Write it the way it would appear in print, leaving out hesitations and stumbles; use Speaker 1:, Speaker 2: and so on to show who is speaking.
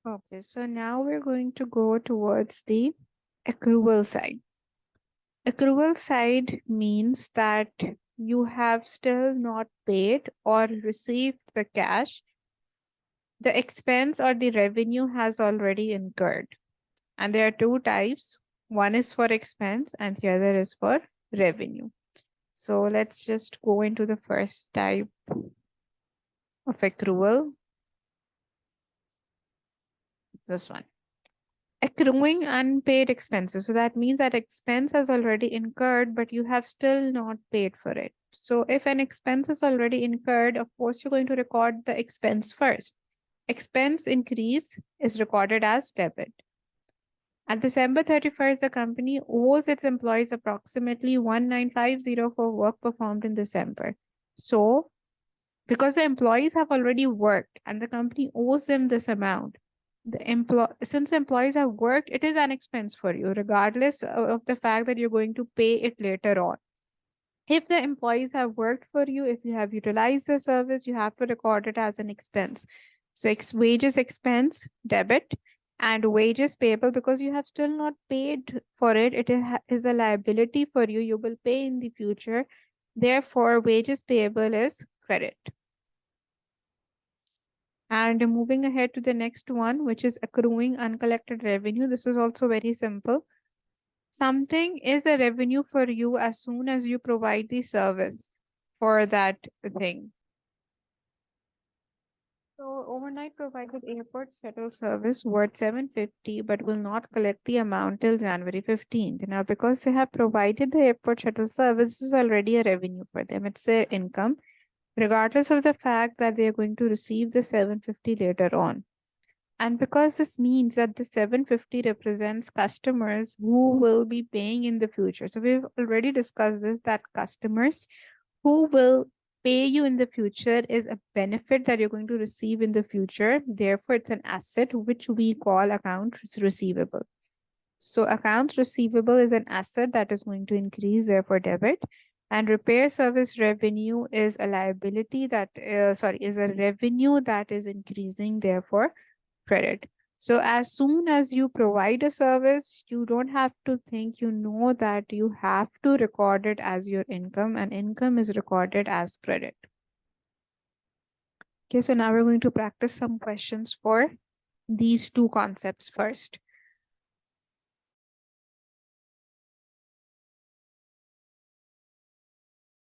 Speaker 1: Okay, so now we're going to go towards the accrual side. Accrual side means that you have still not paid or received the cash. The expense or the revenue has already incurred. And there are two types. One is for expense and the other is for revenue. So let's just go into the first type of accrual. This one. Accruing unpaid expenses. So that means that expense has already incurred, but you have still not paid for it. So if an expense is already incurred, of course, you're going to record the expense first. Expense increase is recorded as debit. At December 31st, the company owes its employees approximately 1950 for work performed in December. So, because the employees have already worked and the company owes them this amount, since the employees have worked, it is an expense for you, regardless of the fact that you're going to pay it later on. If the employees have worked for you, if you have utilized the service, you have to record it as an expense. So wages expense, debit, and wages payable, because you have still not paid for it. It is a liability for you. You will pay in the future. Therefore, wages payable is credit. And moving ahead to the next one, which is accruing uncollected revenue. This is also very simple. Something is a revenue for you as soon as you provide the service for that thing. So overnight provided airport shuttle service worth 750 but will not collect the amount till January 15th. Now, because they have provided the airport shuttle service, this is already a revenue for them. It's their income, regardless of the fact that they are going to receive the 750 later on. And because this means that the 750 represents customers who will be paying in the future. So we've already discussed this, that customers who will pay you in the future is a benefit that you're going to receive in the future. Therefore, it's an asset which we call accounts receivable. So accounts receivable is an asset that is going to increase, therefore debit. And repair service revenue is a liability that, is a revenue that is increasing, therefore credit. So as soon as you provide a service, you don't have to think, you know that you have to record it as your income, and income is recorded as credit. Okay, so now we're going to practice some questions for these two concepts first.